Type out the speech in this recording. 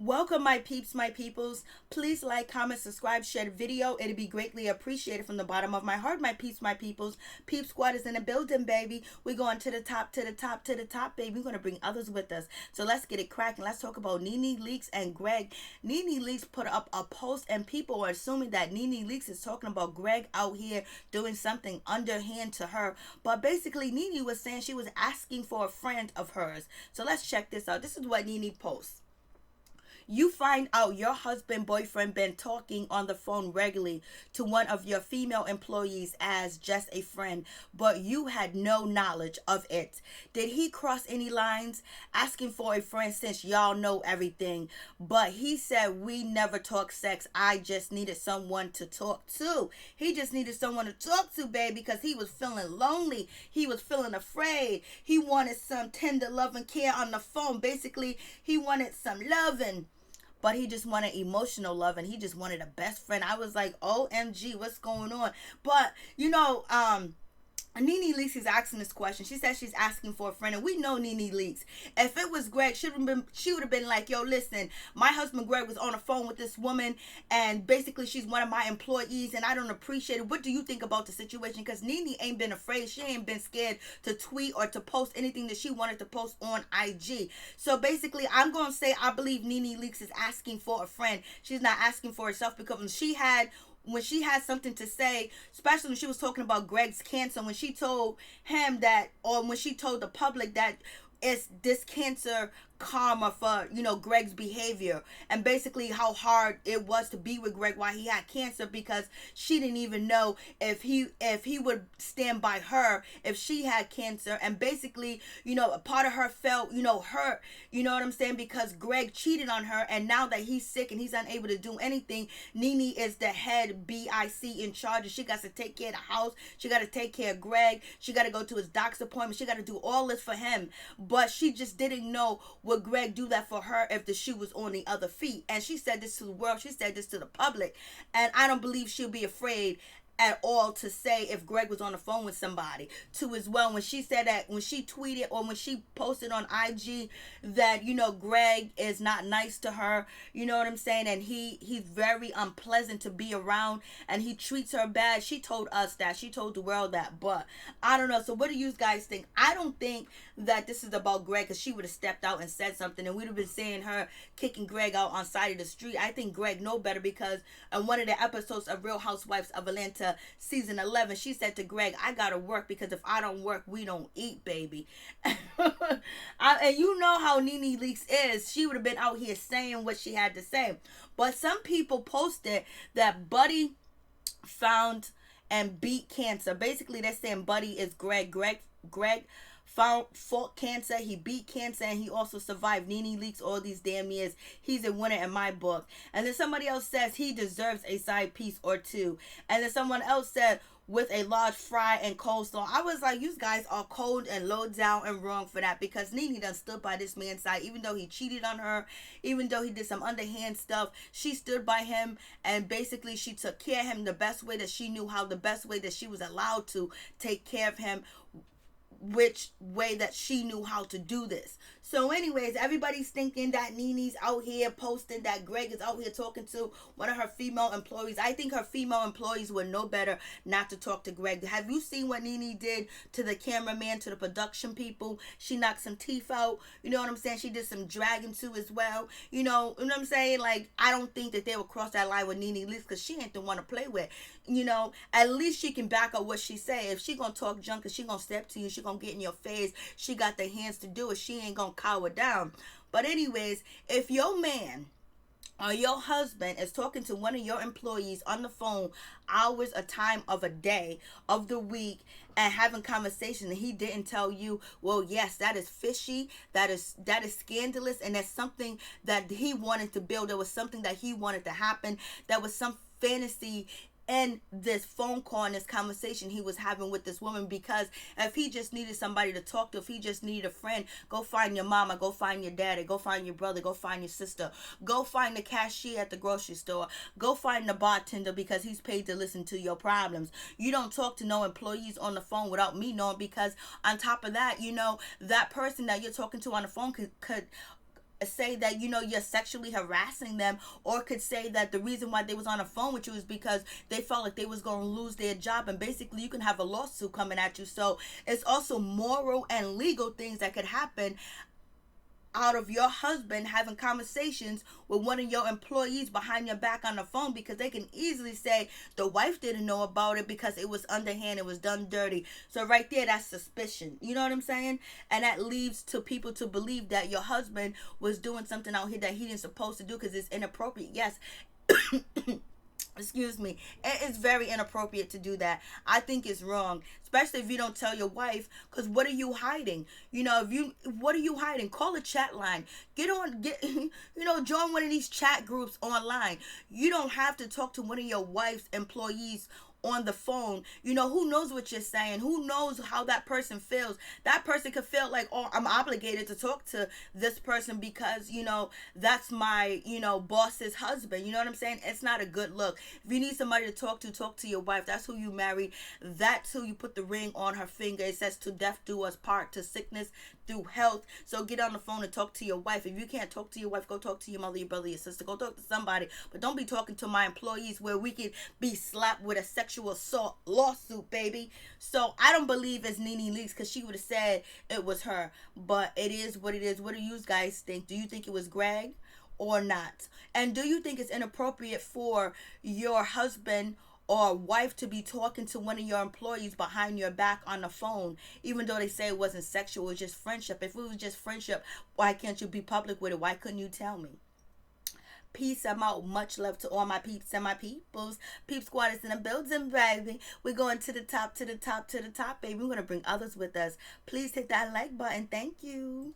Welcome, my peeps, my peoples. Please like, comment, subscribe, share the video. It'd be greatly appreciated from the bottom of my heart, my peeps, my peoples. Peep Squad is in the building, baby. We're going to the top, to the top, to the top, baby. We're going to bring others with us. So let's get it cracking. Let's talk about NeNe Leakes and Gregg. NeNe Leakes put up a post, and people are assuming that NeNe Leakes is talking about Gregg out here doing something underhand to her. But basically, NeNe was saying she was asking for a friend of hers. So let's check this out. This is what NeNe posts. You find out your husband boyfriend been talking on the phone regularly to one of your female employees as just a friend, but you had no knowledge of it. Did he cross any lines asking for a friend since y'all know everything? But he said we never talk sex. I just needed someone to talk to. He just needed someone to talk to, baby, because he was feeling lonely. He was feeling afraid. He wanted some tender love and care on the phone. Basically, he wanted some loving, but he just wanted emotional love, and he just wanted a best friend. I was like, OMG, what's going on? But, NeNe Leakes is asking this question. She said she's asking for a friend, and we know NeNe Leakes. If it was Gregg, she would have been like, yo, listen, my husband Gregg was on the phone with this woman, and basically she's one of my employees, and I don't appreciate it. What do you think about the situation? Because NeNe ain't been afraid. She ain't been scared to tweet or to post anything that she wanted to post on IG. So basically, I'm going to say I believe NeNe Leakes is asking for a friend. She's not asking for herself, because when she had something to say, especially when she was talking about Gregg's cancer, when she told him that, or when she told the public that it's this cancer karma for Gregg's behavior, and basically how hard it was to be with Gregg while he had cancer, because she didn't even know if he would stand by her if she had cancer. And basically, a part of her felt hurt, you know what I'm saying, because Gregg cheated on her, and now that he's sick and he's unable to do anything, NeNe is the head BIC in charge, and she got to take care of the house, she got to take care of Gregg, she got to go to his doctor's appointment, she got to do all this for him. But she just didn't know, would Gregg do that for her if the shoe was on the other feet? And she said this to the world, she said this to the public, and I don't believe she'll be afraid at all to say if Gregg was on the phone with somebody too as well. When she said that, when she tweeted or when she posted on IG that Gregg is not nice to her, you know what I'm saying, and he's very unpleasant to be around, and he treats her bad. She told us that, she told the world that. But I don't know, so what do you guys think? I don't think that this is about Gregg, because she would have stepped out and said something, and we'd have been seeing her kicking Gregg out on side of the street. I think Gregg know better, because in one of the episodes of Real Housewives of Atlanta season 11, she said to Gregg, I gotta work, because if I don't work, we don't eat, baby. And you know how NeNe Leakes is. She would have been out here saying what she had to say. But some people posted that Buddy found and beat cancer. Basically, they're saying Buddy is Gregg. Gregg fought cancer, he beat cancer, and he also survived. NeNe Leakes all these damn years. He's a winner in my book. And then somebody else says he deserves a side piece or two. And then someone else said, with a large fry and coleslaw. I was like, you guys are cold and low down and wrong for that, because NeNe done stood by this man's side. Even though he cheated on her, even though he did some underhand stuff, she stood by him, and basically she took care of him the best way that she knew how, the best way that she was allowed to take care of him, which way that she knew how to do this. So anyways, everybody's thinking that NeNe's out here posting that Gregg is out here talking to one of her female employees. I think her female employees would know better not to talk to Gregg. Have you seen what NeNe did to the cameraman, to the production people? She knocked some teeth out. You know what I'm saying? She did some dragging too as well. You know what I'm saying? Like, I don't think that they would cross that line with NeNe Leakes, because she ain't the one to play with. At least she can back up what she say. If she gonna talk junk, and she gonna step to you, she gonna get in your face, she got the hands to do it. She ain't gonna cower down. But anyways, if your man or your husband is talking to one of your employees on the phone hours a time of a day of the week and having conversation, and he didn't tell you, well, yes, that is fishy, that is scandalous, and that's something that he wanted to build. There was something that he wanted to happen. That was some fantasy in this phone call and this conversation he was having with this woman. Because if he just needed somebody to talk to, if he just needed a friend, go find your mama, go find your daddy, go find your brother, go find your sister, go find the cashier at the grocery store, go find the bartender, because he's paid to listen to your problems. You don't talk to no employees on the phone without me knowing, because on top of that, that person that you're talking to on the phone could say that, you know, you're sexually harassing them, or could say that the reason why they was on the phone with you is because they felt like they was going to lose their job, and basically you can have a lawsuit coming at you. So it's also moral and legal things that could happen out of your husband having conversations with one of your employees behind your back on the phone, because they can easily say the wife didn't know about it because it was underhand, it was done dirty. So right there, that's suspicion. You know what I'm saying? And that leads to people to believe that your husband was doing something out here that he didn't supposed to do because it's inappropriate. Yes. Excuse me, it is very inappropriate to do that. I think it's wrong, especially if you don't tell your wife, because what are you hiding? You know, what are you hiding? Call a chat line, join one of these chat groups online. You don't have to talk to one of your wife's employees on the phone. You know, who knows what you're saying? Who knows how that person feels? That person could feel like, oh, I'm obligated to talk to this person because, you know, that's my, you know, boss's husband. You know what I'm saying? It's not a good look. If you need somebody to talk to your wife. That's who you marry. That's who you put the ring on her finger. It says to death do us part, to sickness through health. So get on the phone and talk to your wife. If you can't talk to your wife, go talk to your mother, your brother, your sister. Go talk to somebody. But don't be talking to my employees where we could be slapped with a sexual assault lawsuit, baby. So I don't believe it's NeNe Leakes, because she would have said it was her. But it is what it is. What do you guys think? Do you think it was Gregg or not? And do you think it's inappropriate for your husband or wife to be talking to one of your employees behind your back on the phone, even though they say it wasn't sexual, it was just friendship? If it was just friendship, why can't you be public with it? Why couldn't you tell me? Peace, I'm out. Much love to all my peeps and my peoples. Peep squad is in the building, baby. We're going to the top, to the top, to the top, baby. We're going to bring others with us. Please hit that like button. Thank you.